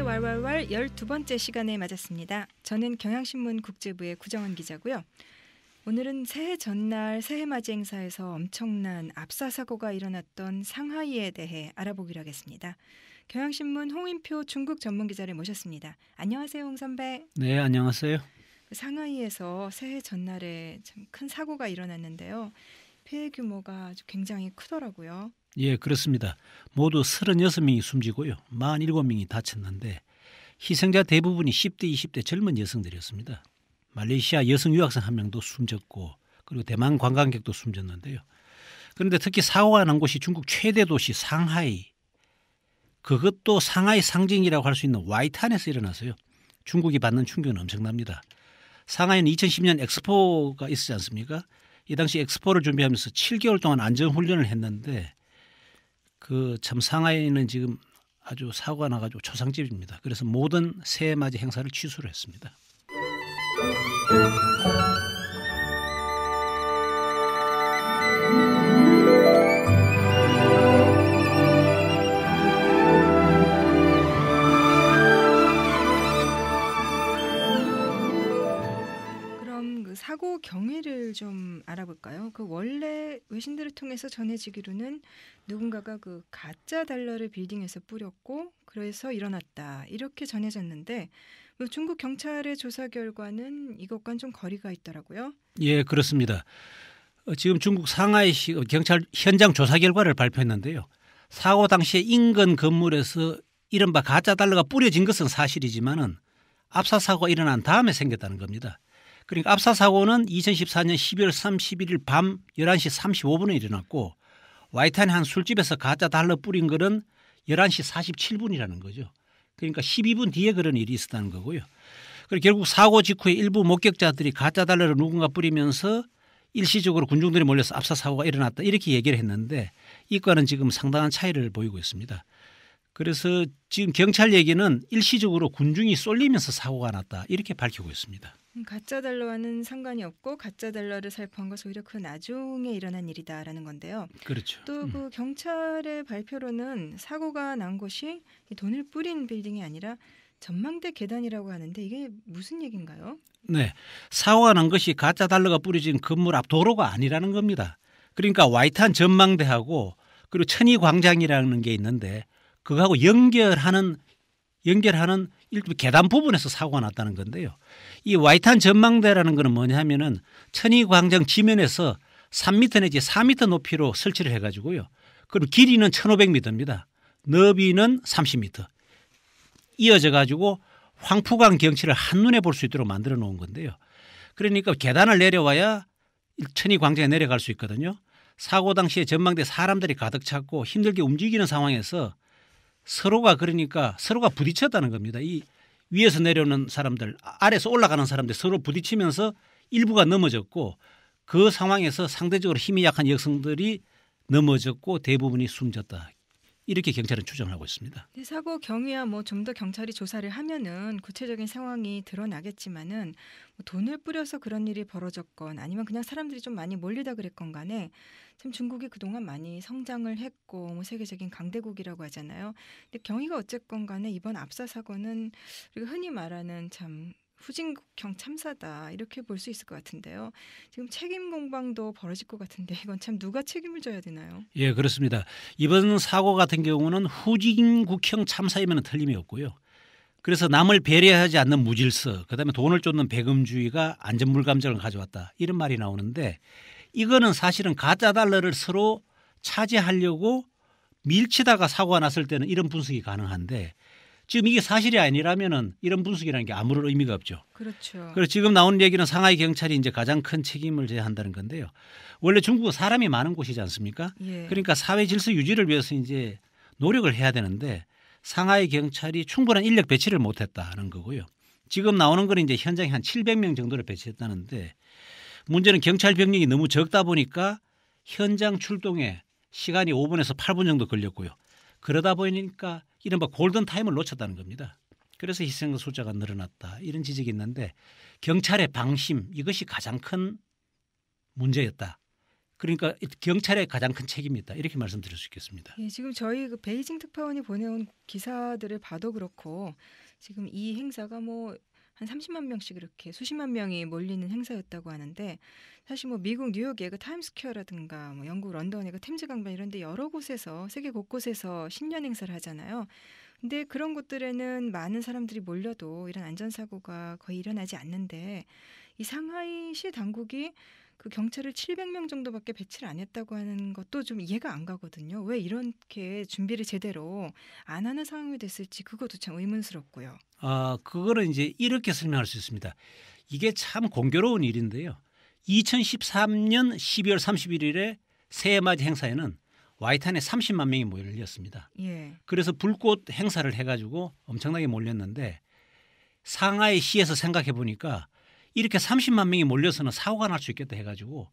왈왈왈 12번째 시간에 맞았습니다. 저는 경향신문 국제부의 구정은 기자고요. 오늘은 새해 전날 새해맞이 행사에서 엄청난 압사 사고가 일어났던 상하이에 대해 알아보기로 하겠습니다. 경향신문 홍인표 중국 전문기자를 모셨습니다. 안녕하세요, 홍 선배. 네, 안녕하세요. 상하이에서 새해 전날에 참 큰 사고가 일어났는데요. 피해 규모가 아주 굉장히 크더라고요. 예, 그렇습니다. 모두 36명이 숨지고요. 47명이 다쳤는데 희생자 대부분이 10대, 20대 젊은 여성들이었습니다. 말레이시아 여성 유학생 한 명도 숨졌고 그리고 대만 관광객도 숨졌는데요. 그런데 특히 사고가 난 곳이 중국 최대 도시 상하이, 그것도 상하이 상징이라고 할 수 있는 와이탄에서 일어나서요. 중국이 받는 충격은 엄청납니다. 상하이는 2010년 엑스포가 있었지 않습니까? 이 당시 엑스포를 준비하면서 7개월 동안 안전훈련을 했는데 그 참 상하이는 지금 아주 사고가 나가지고 초상집입니다. 그래서 모든 새해맞이 행사를 취소를 했습니다. 그럼 그 사고 경위를 좀 알아볼까요? 그 원래 외신들을 통해서 전해지기로는 누군가가 그 가짜 달러를 빌딩에서 뿌렸고 그래서 일어났다 이렇게 전해졌는데 중국 경찰의 조사 결과는 이것과는 좀 거리가 있더라고요. 예, 그렇습니다. 지금 중국 상하이시 경찰 현장 조사 결과를 발표했는데요. 사고 당시에 인근 건물에서 이른바 가짜 달러가 뿌려진 것은 사실이지만은 압사 사고가 일어난 다음에 생겼다는 겁니다. 그러니까 압사 사고는 2014년 12월 31일 밤 11시 35분에 일어났고 와이탄의 한 술집에서 가짜 달러 뿌린 거는 11시 47분이라는 거죠. 그러니까 12분 뒤에 그런 일이 있었다는 거고요. 그리고 결국 사고 직후에 일부 목격자들이 가짜 달러를 누군가 뿌리면서 일시적으로 군중들이 몰려서 압사 사고가 일어났다 이렇게 얘기를 했는데 이과는 지금 상당한 차이를 보이고 있습니다. 그래서 지금 경찰 얘기는 일시적으로 군중이 쏠리면서 사고가 났다 이렇게 밝히고 있습니다. 가짜 달러와는 상관이 없고 가짜 달러를 살포한 것은 오히려 그 나중에 일어난 일이다라는 건데요. 그렇죠. 또 그 경찰의 발표로는 사고가 난 곳이 돈을 뿌린 빌딩이 아니라 전망대 계단이라고 하는데 이게 무슨 얘기인가요? 네, 사고가 난 것이 가짜 달러가 뿌려진 건물 앞 도로가 아니라는 겁니다. 그러니까 와이탄 전망대하고 그리고 천이광장이라는 게 있는데 그거하고 연결하는 일부 계단 부분에서 사고가 났다는 건데요. 이 와이탄 전망대라는 것은 뭐냐면은 천이광장 지면에서 3m 내지 4m 높이로 설치를 해가지고요. 그리고 길이는 1,500m입니다. 너비는 30m. 이어져 가지고 황푸강 경치를 한눈에 볼 수 있도록 만들어 놓은 건데요. 그러니까 계단을 내려와야 천이광장에 내려갈 수 있거든요. 사고 당시에 전망대 사람들이 가득 찼고 힘들게 움직이는 상황에서 서로가 부딪혔다는 겁니다. 이 위에서 내려오는 사람들, 아래에서 올라가는 사람들 서로 부딪히면서 일부가 넘어졌고 그 상황에서 상대적으로 힘이 약한 여성들이 넘어졌고 대부분이 숨졌다. 이렇게 경찰은 추정하고 있습니다. 사고 경위야 뭐 좀 더 경찰이 조사를 하면은 구체적인 상황이 드러나겠지만은 돈을 뿌려서 그런 일이 벌어졌건 아니면 그냥 사람들이 좀 많이 몰리다 그랬건 간에 참 중국이 그동안 많이 성장을 했고 뭐 세계적인 강대국이라고 하잖아요. 근데 경위가 어쨌건 간에 이번 압사 사고는 우리가 흔히 말하는 참 후진국형 참사다 이렇게 볼 수 있을 것 같은데요. 지금 책임 공방도 벌어질 것 같은데 이건 참 누가 책임을 져야 되나요? 예, 그렇습니다. 이번 사고 같은 경우는 후진국형 참사이면 틀림이 없고요. 그래서 남을 배려하지 않는 무질서, 그다음에 돈을 쫓는 배금주의가 안전물감정을 가져왔다. 이런 말이 나오는데 이거는 사실은 가짜 달러를 서로 차지하려고 밀치다가 사고가 났을 때는 이런 분석이 가능한데 지금 이게 사실이 아니라면은 이런 분석이라는 게 아무런 의미가 없죠. 그렇죠. 그래서 지금 나오는 얘기는 상하이 경찰이 이제 가장 큰 책임을 져야 한다는 건데요. 원래 중국은 사람이 많은 곳이지 않습니까? 예. 그러니까 사회 질서 유지를 위해서 이제 노력을 해야 되는데 상하이 경찰이 충분한 인력 배치를 못했다는 거고요. 지금 나오는 건 이제 현장에 한 700명 정도를 배치했다는데 문제는 경찰 병력이 너무 적다 보니까 현장 출동에 시간이 5분에서 8분 정도 걸렸고요. 그러다 보니까 이른바 골든타임을 놓쳤다는 겁니다. 그래서 희생 숫자가 늘어났다. 이런 지적이 있는데 경찰의 방심 이것이 가장 큰 문제였다. 그러니까 경찰의 가장 큰 책임이다. 이렇게 말씀드릴 수 있겠습니다. 예, 지금 저희 그 베이징 특파원이 보내온 기사들을 봐도 그렇고 지금 이 행사가 뭐 한 30만 명씩 이렇게 수십만 명이 몰리는 행사였다고 하는데 사실 뭐 미국 뉴욕의 그 타임스퀘어라든가 뭐 영국 런던의 그 템즈 강변 이런 데 여러 곳에서 세계 곳곳에서 신년 행사를 하잖아요. 근데 그런 곳들에는 많은 사람들이 몰려도 이런 안전사고가 거의 일어나지 않는데 이 상하이시 당국이 그 경찰을 700명 정도밖에 배치를 안 했다고 하는 것도 좀 이해가 안 가거든요. 왜 이렇게 준비를 제대로 안 하는 상황이 됐을지 그것도 참 의문스럽고요. 그거는 이제 이렇게 설명할 수 있습니다. 이게 참 공교로운 일인데요. 2013년 12월 31일에 새해맞이 행사에는 와이탄에 30만 명이 몰렸습니다. 예. 그래서 불꽃 행사를 해가지고 엄청나게 몰렸는데 상하이 시에서 생각해 보니까 이렇게 30만 명이 몰려서는 사고가 날 수 있겠다 해가지고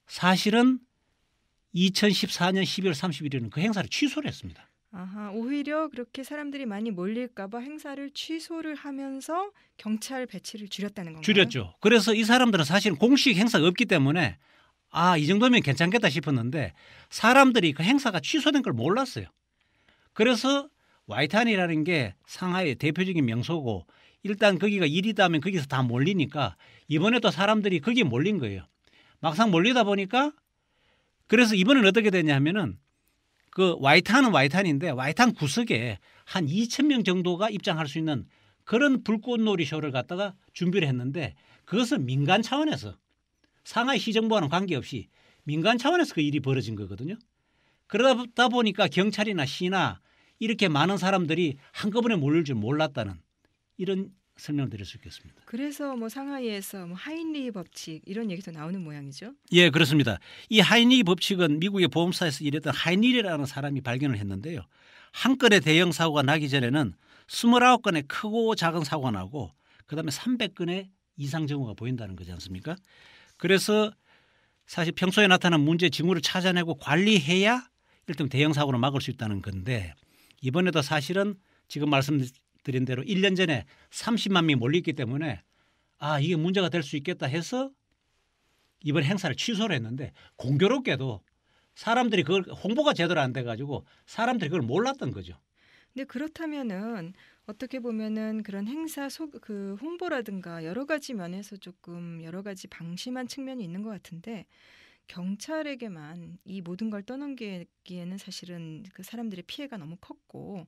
사실은 2014년 12월 31일은 그 행사를 취소를 했습니다. 아하, 오히려 그렇게 사람들이 많이 몰릴까봐 행사를 취소를 하면서 경찰 배치를 줄였다는 건가요? 줄였죠. 그래서 이 사람들은 사실은 공식 행사가 없기 때문에 이 정도면 괜찮겠다 싶었는데 사람들이 그 행사가 취소된 걸 몰랐어요. 그래서 와이탄이라는 게 상하이의 대표적인 명소고 일단 거기가 일이다 하면 거기서 다 몰리니까 이번에도 사람들이 거기에 몰린 거예요. 막상 몰리다 보니까 그래서 이번엔 어떻게 됐냐면은 그 와이탄은 와이탄인데 와이탄 구석에 한 2,000명 정도가 입장할 수 있는 그런 불꽃놀이 쇼를 갖다가 준비를 했는데 그것은 민간 차원에서 상하이 시정부와는 관계없이 민간 차원에서 그 일이 벌어진 거거든요. 그러다 보니까 경찰이나 시나 이렇게 많은 사람들이 한꺼번에 몰릴 줄 몰랐다는 이런 설명을 드릴 수 있겠습니다. 그래서 뭐 상하이에서 뭐 하인리 법칙 이런 얘기도 나오는 모양이죠. 예, 그렇습니다. 이 하인리 법칙은 미국의 보험사에서 일했던 하인리라는 사람이 발견을 했는데요. 한 건의 대형 사고가 나기 전에는 29건의 크고 작은 사고가 나고 그다음에 300건의 이상 징후가 보인다는 거지 않습니까? 그래서 사실 평소에 나타난 문제 징후를 찾아내고 관리해야 일단 대형 사고를 막을 수 있다는 건데 이번에도 사실은 지금 말씀드린 대로 1년 전에 30만 명이 몰렸기 때문에 이게 문제가 될 수 있겠다 해서 이번 행사를 취소를 했는데 공교롭게도 사람들이 그걸 홍보가 제대로 안 돼가지고 사람들이 그걸 몰랐던 거죠. 근데 그렇다면은 어떻게 보면은 그런 행사 그 홍보라든가 여러 가지 면에서 조금 여러 가지 방심한 측면이 있는 것 같은데 경찰에게만 이 모든 걸 떠넘기기에는 사실은 그 사람들의 피해가 너무 컸고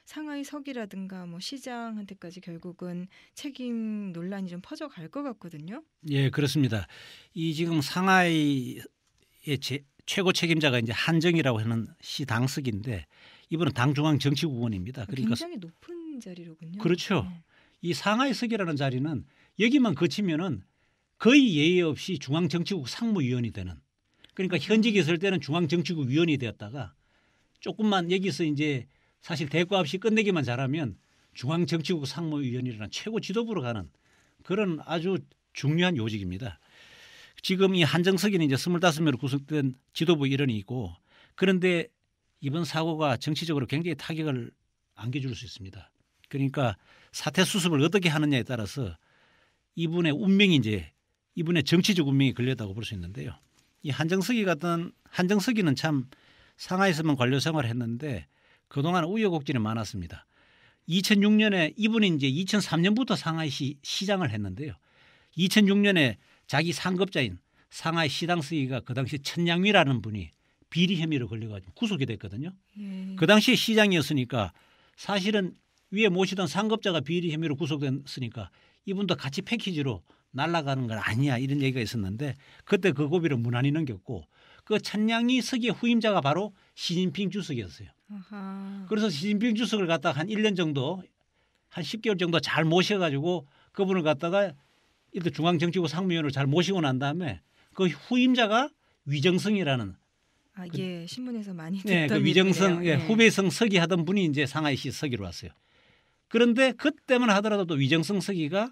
상하이 서기라든가 뭐 시장한테까지 결국은 책임 논란이 좀 퍼져갈 것 같거든요. 예, 그렇습니다. 이 지금 상하이의 최고 책임자가 이제 한정이라고 하는 시 당석인데 이분은 당중앙 정치국원입니다. 그러니까 굉장히 높은 자리로군요. 그렇죠. 네. 이 상하이 서기라는 자리는 여기만 거치면은 거의 예의 없이 중앙정치국 상무위원이 되는 그러니까 현직에 있을 때는 중앙정치국 위원이 되었다가 조금만 여기서 이제 사실 대과 없이 끝내기만 잘하면 중앙정치국 상무위원이라는 최고 지도부로 가는 그런 아주 중요한 요직입니다. 지금 이 한정석이는 이제 25명으로 구성된 지도부 일원이고 그런데 이번 사고가 정치적으로 굉장히 타격을 안겨줄 수 있습니다. 그러니까 사태 수습을 어떻게 하느냐에 따라서 이분의 운명이 이제 이분의 정치적 운명이 걸렸다고 볼 수 있는데요. 이 한정석이는 참 상하이에서만 관료 생활을 했는데 그동안 우여곡절이 많았습니다. 2006년에 이분이 이제 2003년부터 상하이시 시장을 했는데요. 2006년에 자기 상급자인 상하이 시당서기가 그 당시 천양위라는 분이 비리 혐의로 걸려가지고 구속이 됐거든요. 그 당시에 시장이었으니까 사실은 위에 모시던 상급자가 비리 혐의로 구속됐으니까 이분도 같이 패키지로 날아가는 건 아니야 이런 얘기가 있었는데 그때 그 고비를 무난히 넘겼고 그 천양위 서기의 후임자가 바로 시진핑 주석이었어요. 아하. 그래서 시진핑 주석을 갖다가 한 1년 정도 한 10개월 정도 잘 모셔가지고 그분을 갖다가 일단 중앙정치국 상무위원으로 잘 모시고 난 다음에 그 후임자가 위정성이라는 예, 신문에서 많이 네, 듣던 그 위정성 얘기네요. 예. 후배성 서기 하던 분이 이제 상하이시 서기로 왔어요. 그런데 그때만 하더라도 또 위정성 서기가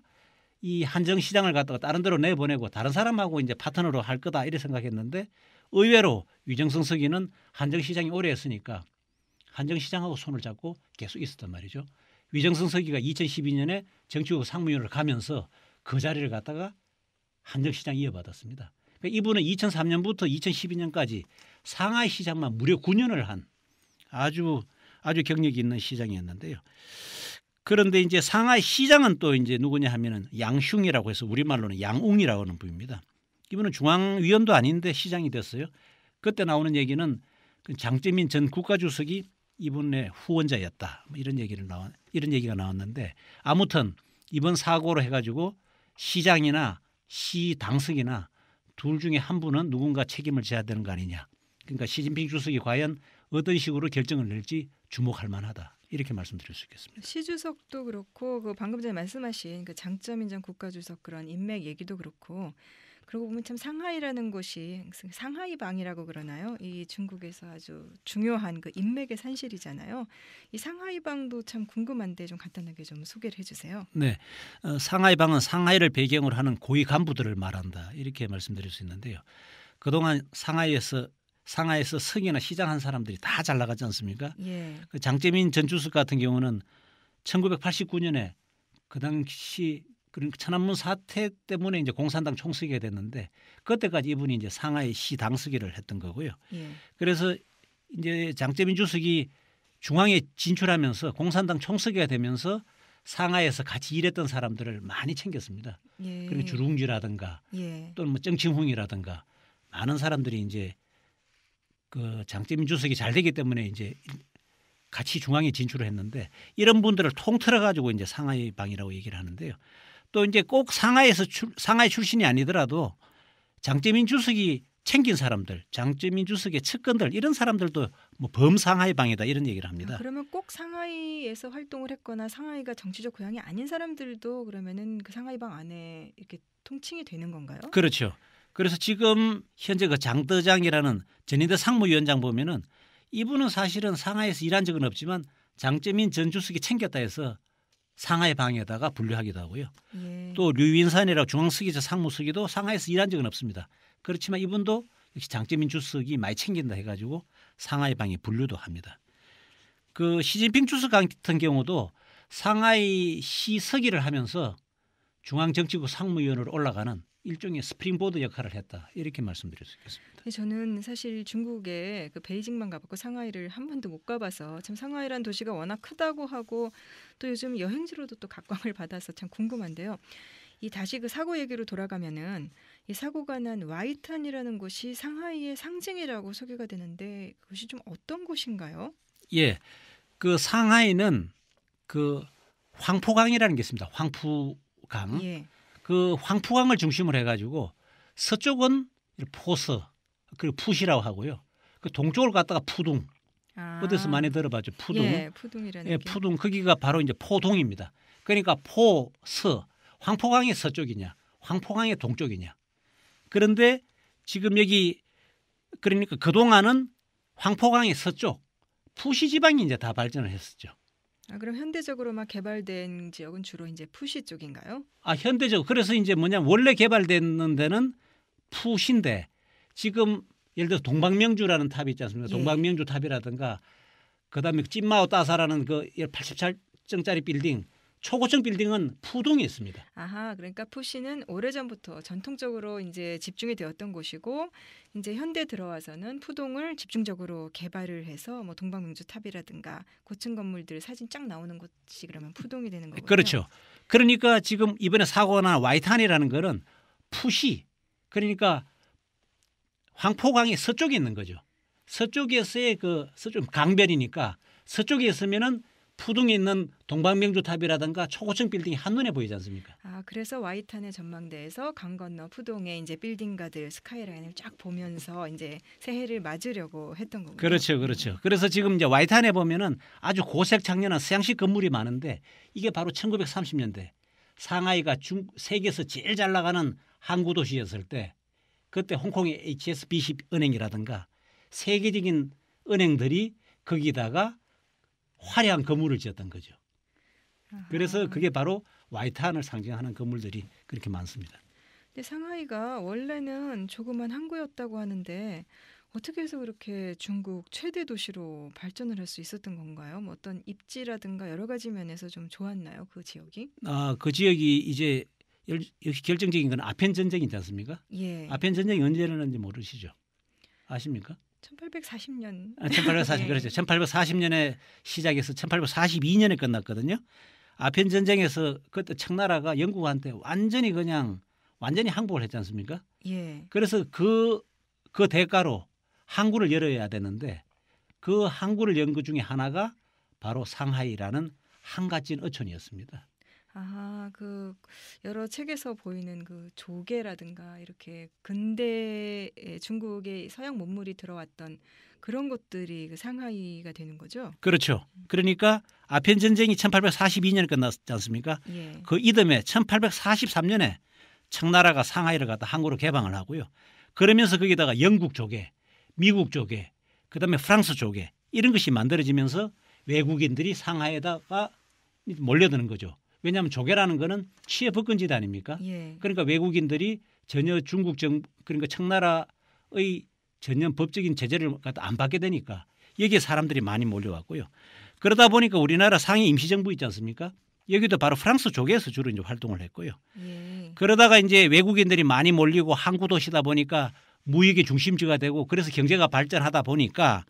이 한정시장을 갖다가 다른 데로 내보내고 다른 사람하고 이제 파트너로 할 거다 이렇게 생각했는데 의외로 위정성 서기는 한정시장이 오래 했으니까 한정시장하고 손을 잡고 계속 있었단 말이죠. 위정성 서기가 2012년에 정치국 상무위원을 가면서 그 자리를 갖다가 한정시장이 이어받았습니다. 그러니까 이분은 2003년부터 2012년까지 상하이 시장만 무려 9년을 한 아주 경력이 있는 시장이었는데요. 그런데 이제 상하이 시장은 또 이제 누구냐 하면은 양슝이라고 해서 우리말로는 양웅이라고 하는 분입니다. 이분은 중앙위원도 아닌데 시장이 됐어요. 그때 나오는 얘기는 장제민 전 국가주석이 이분의 후원자였다. 뭐 이런 얘기가 나왔는데 아무튼 이번 사고로 해가지고 시장이나 시 당석이나 둘 중에 한 분은 누군가 책임을 져야 되는 거 아니냐. 그러니까 시진핑 주석이 과연 어떤 식으로 결정을 낼지 주목할 만하다. 이렇게 말씀드릴 수 있겠습니다. 시 주석도 그렇고 그 방금 전에 말씀하신 그 장점인 전 국가주석 그런 인맥 얘기도 그렇고 그러고 보면 참 상하이라는 곳이 상하이 방이라고 그러나요? 이 중국에서 아주 중요한 그 인맥의 산실이잖아요. 이 상하이 방도 참 궁금한데 좀 간단하게 좀 소개를 해주세요. 네, 상하이 방은 상하이를 배경으로 하는 고위 간부들을 말한다. 이렇게 말씀드릴 수 있는데요. 그동안 상하이에서 성이나 시장 한 사람들이 다 잘 나가지 않습니까? 예. 그 장제민 전 주석 같은 경우는 1989년에 그 당시 그런 천안문 사태 때문에 이제 공산당 총수가 됐는데 그때까지 이분이 이제 상하이 시 당수기를 했던 거고요. 예. 그래서 이제 장제민 주석이 중앙에 진출하면서 공산당 총수가 되면서 상하이에서 같이 일했던 사람들을 많이 챙겼습니다. 예. 그리고 주룽지라든가 예. 또는 뭐 정칭홍이라든가 많은 사람들이 이제 그 장제민 주석이 잘 되기 때문에 이제 같이 중앙에 진출을 했는데 이런 분들을 통틀어 가지고 이제 상하이 방이라고 얘기를 하는데요. 또 이제 꼭 상하이 출신이 아니더라도 장제민 주석이 챙긴 사람들, 장제민 주석의 측근들 이런 사람들도 뭐 범상하이 방이다 이런 얘기를 합니다. 그러면 꼭 상하이에서 활동을 했거나 상하이가 정치적 고향이 아닌 사람들도 그러면은 그 상하이 방 안에 이렇게 통칭이 되는 건가요? 그렇죠. 그래서 지금 현재 그 장더장이라는 전인대 상무위원장 보면은 이분은 사실은 상하이에서 일한 적은 없지만 장제민 전 주석이 챙겼다 해서 상하이 방에다가 분류하기도 하고요. 예. 또 류윈산이라고 중앙서기자 상무서기도 상하이에서 일한 적은 없습니다. 그렇지만 이분도 역시 장제민 주석이 많이 챙긴다 해가지고 상하이 방에 분류도 합니다. 그 시진핑 주석 같은 경우도 상하이 시 서기를 하면서 중앙정치국 상무위원으로 올라가는 일종의 스프링보드 역할을 했다. 이렇게 말씀드릴 수 있겠습니다. 저는 사실 중국에 그 베이징만 가봤고 상하이를 한 번도 못 가봐서 참 상하이란 도시가 워낙 크다고 하고 또 요즘 여행지로도 또 각광을 받아서 참 궁금한데요. 이 다시 그 사고 얘기로 돌아가면은 이 사고가 난 와이탄이라는 곳이 상하이의 상징이라고 소개가 되는데 그것이 좀 어떤 곳인가요? 예, 그 상하이는 그 황포강이라는 게 있습니다. 황푸강. 예. 그 황푸강을 중심으로 해가지고 서쪽은 포서 그리고 푸시라고 하고요. 그 동쪽을 갔다가 푸둥. 어디서 많이 들어봤죠? 푸둥. 예, 푸둥이라는 예, 게. 푸둥 거기가 바로 이제 포동입니다. 그러니까 포서 황포강의 서쪽이냐, 황포강의 동쪽이냐. 그런데 지금 여기 그러니까 그 동안은 황포강의 서쪽 푸시 지방이 이제 다 발전을 했었죠. 그럼 현대적으로 막 개발된 지역은 주로 이제 푸시 쪽인가요? 현대적 그래서 이제 뭐냐면 원래 개발되는 데는 푸시인데 지금 예를 들어 동방명주라는 탑이 있지 않습니까? 예. 동방명주 탑이라든가 그다음에 찐마오 따사라는 그 88층짜리 빌딩 초고층 빌딩은 푸동에 있습니다. 아하, 그러니까 푸시는 오래전부터 전통적으로 이제 집중이 되었던 곳이고 이제 현대 들어와서는 푸동을 집중적으로 개발을 해서 뭐 동방명주 탑이라든가 고층 건물들 사진 쫙 나오는 곳이 그러면 푸동이 되는 거군요. 그렇죠. 그러니까 지금 이번에 사고가 난 와이탄이라는 거는 푸시 그러니까 황포강의 서쪽에 있는 거죠. 서쪽에서의 그 서쪽 강변이니까 서쪽에 있으면은 푸둥에 있는 동방명주 탑이라든가 초고층 빌딩이 한눈에 보이지 않습니까? 그래서 와이탄의 전망대에서 강 건너 푸동의 이제 빌딩가들 스카이라인을 쫙 보면서 이제 새해를 맞으려고 했던 거군요. 그렇죠, 그렇죠. 그래서 지금 이제 와이탄에 보면은 아주 고색 창년한 서양식 건물이 많은데 이게 바로 1930년대 상하이가 세계에서 제일 잘 나가는 항구 도시였을 때 그때 홍콩의 HSBC 은행이라든가 세계적인 은행들이 거기다가 화려한 건물을 지었던 거죠. 그래서 그게 바로 와이탄을 상징하는 건물들이 그렇게 많습니다. 근데 상하이가 원래는 조그만 항구였다고 하는데 어떻게 해서 그렇게 중국 최대 도시로 발전을 할 수 있었던 건가요? 뭐 어떤 입지라든가 여러 가지 면에서 좀 좋았나요, 그 지역이? 그 지역이 이제 역시 결정적인 건 아편 전쟁이지 않습니까? 예. 아편 전쟁이 언제 일어났는지 모르시죠? 아십니까? 1840년. 1840 예. 그렇죠. 1840년에 시작해서 1842년에 끝났거든요. 아편 전쟁에서 그때 청나라가 영국한테 완전히 항복을 했지 않습니까? 예. 그래서 그 대가로 항구를 열어야 되는데 그 항구를 연 것 중에 하나가 바로 상하이라는 한갓진 어촌이었습니다. 아, 그 여러 책에서 보이는 그 조개라든가 이렇게 근대에 중국의 서양 문물이 들어왔던 그런 것들이 그 상하이가 되는 거죠? 그렇죠. 그러니까 아편 전쟁이 1842년에 끝났지 않습니까? 예. 그 이듬해 1843년에 청나라가 상하이를 갖다 항구로 개방을 하고요. 그러면서 거기다가 영국 조개, 미국 조개, 그다음에 프랑스 조개 이런 것이 만들어지면서 외국인들이 상하이에다가 몰려드는 거죠. 왜냐하면 조개라는 거는 치의 법근지대 아닙니까? 예. 그러니까 외국인들이 전혀 중국 정부 그러니까 청나라의 전혀 법적인 제재를 갖다 안 받게 되니까 여기에 사람들이 많이 몰려왔고요. 그러다 보니까 우리나라 상해 임시정부 있지 않습니까? 여기도 바로 프랑스 조개에서 주로 이제 활동을 했고요. 예. 그러다가 이제 외국인들이 많이 몰리고 항구 도시다 보니까 무역의 중심지가 되고 그래서 경제가 발전하다 보니까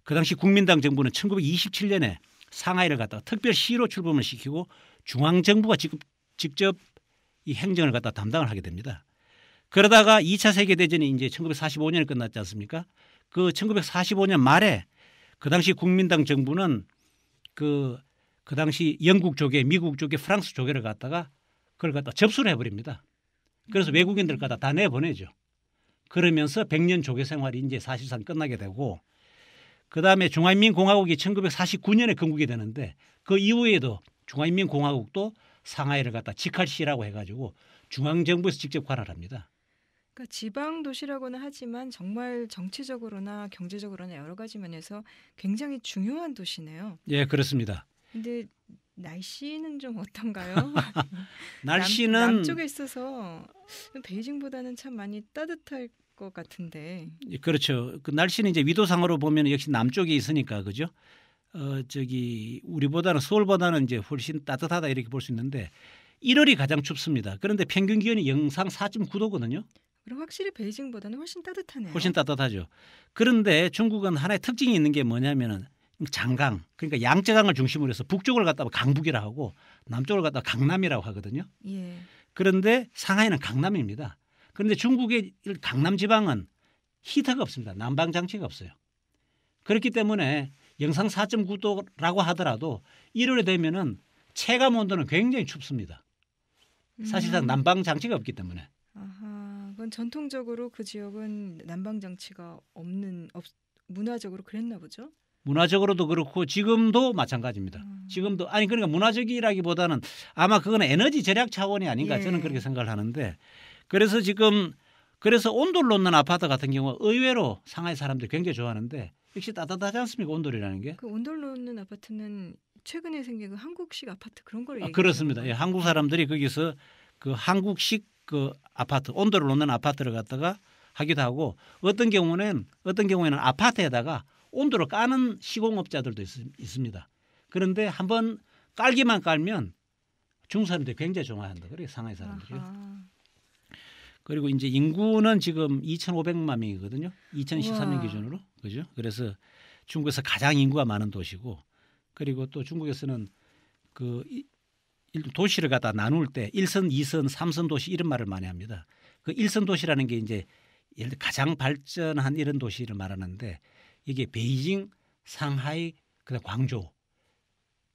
그 당시 국민당 정부는 1927년에 상하이를 갖다가 특별시로 출범을 시키고 중앙정부가 직접 이 행정을 갖다 담당을 하게 됩니다. 그러다가 2차 세계대전이 이제 1945년에 끝났지 않습니까? 그 1945년 말에 그 당시 국민당 정부는 그 당시 영국 조개, 미국 조개, 프랑스 조개를 갖다가 그걸 갖다 접수를 해버립니다. 그래서 외국인들 갖다 다 내보내죠. 그러면서 100년 조개 생활이 이제 사실상 끝나게 되고 그다음에 중화인민공화국이 1949년에 건국이 되는데 그 이후에도 중화인민공화국도 상하이를 갖다 직할시라고 해가지고 중앙정부에서 직접 관할합니다. 그러니까 지방 도시라고는 하지만 정말 정치적으로나 경제적으로나 여러 가지 면에서 굉장히 중요한 도시네요. 예, 그렇습니다. 근데 날씨는 좀 어떤가요? 날씨는 남쪽에 있어서 베이징보다는 참 많이 따뜻할 것 같은데. 그렇죠. 그 날씨는 이제 위도상으로 보면 역시 남쪽에 있으니까 그죠. 저기 우리보다는 서울보다는 이제 훨씬 따뜻하다 이렇게 볼 수 있는데 1월이 가장 춥습니다. 그런데 평균 기온이 영상 4.9도거든요. 그럼 확실히 베이징보다는 훨씬 따뜻하네요. 훨씬 따뜻하죠. 그런데 중국은 하나의 특징이 있는 게 뭐냐면은 장강, 그러니까 양쯔강을 중심으로 해서 북쪽을 갖다가 강북이라 하고 남쪽을 갖다가 강남이라고 하거든요. 예. 그런데 상하이는 강남입니다. 그런데 중국의 강남 지방은 히터가 없습니다. 난방 장치가 없어요. 그렇기 때문에 영상 4.9도라고 하더라도 1월에 되면은 체감 온도는 굉장히 춥습니다. 사실상 난방 장치가 없기 때문에. 아하, 그건 전통적으로 그 지역은 난방 장치가 문화적으로 그랬나 보죠. 문화적으로도 그렇고 지금도 마찬가지입니다. 지금도 아니 그러니까 문화적이라기보다는 아마 그거는 에너지 절약 차원이 아닌가 저는 그렇게 생각을 하는데 그래서 온도를 놓는 아파트 같은 경우 의외로 상하이 사람들이 굉장히 좋아하는데 역시 따뜻하지 않습니까 온돌이라는 게? 그 온돌 놓는 아파트는 최근에 생긴 그 한국식 아파트 그런 걸 얘기하는 그렇습니다. 건가요? 예, 한국 사람들이 거기서 그 한국식 그 아파트 온돌을 놓는 아파트를 갖다가 하기도 하고 어떤 경우에는 아파트에다가 온도를 까는 시공업자들도 있습니다. 그런데 한번 깔기만 깔면 중국 사람들이 굉장히 좋아한다. 그래요. 상하이 사람들이요. 아하. 그리고 이제 인구는 지금 2,500만 명이거든요. 2013년 우와. 기준으로. 그죠? 그래서 중국에서 가장 인구가 많은 도시고 그리고 또 중국에서는 그 도시를 갖다 나눌 때 1선, 2선, 3선 도시 이런 말을 많이 합니다. 그 1선 도시라는 게 이제 예를 들어 가장 발전한 이런 도시를 말하는데 이게 베이징, 상하이, 그다음 광저우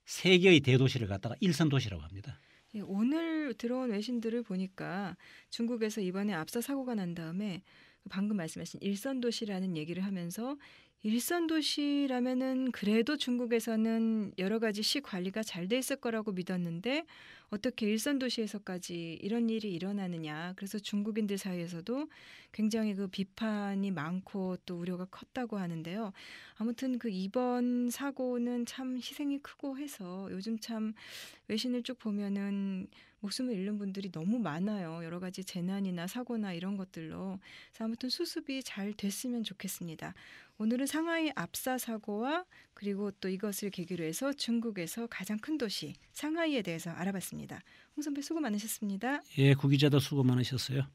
세 개의 대도시를 갖다가 1선 도시라고 합니다. 예, 오늘 들어온 외신들을 보니까 중국에서 이번에 압사 사고가 난 다음에 방금 말씀하신 일선 도시라는 얘기를 하면서 일선 도시라면은 그래도 중국에서는 여러 가지 시 관리가 잘 돼 있을 거라고 믿었는데 어떻게 일선 도시에서까지 이런 일이 일어나느냐. 그래서 중국인들 사이에서도 굉장히 그 비판이 많고 또 우려가 컸다고 하는데요. 아무튼 그 이번 사고는 참 희생이 크고 해서 요즘 참 외신을 쭉 보면은 목숨을 잃는 분들이 너무 많아요. 여러 가지 재난이나 사고나 이런 것들로. 그래서 아무튼 수습이 잘 됐으면 좋겠습니다. 오늘은 상하이 압사 사고와 그리고 또 이것을 계기로 해서 중국에서 가장 큰 도시 상하이에 대해서 알아봤습니다. 홍 선배 수고 많으셨습니다. 예, 구 기자도 수고 많으셨어요.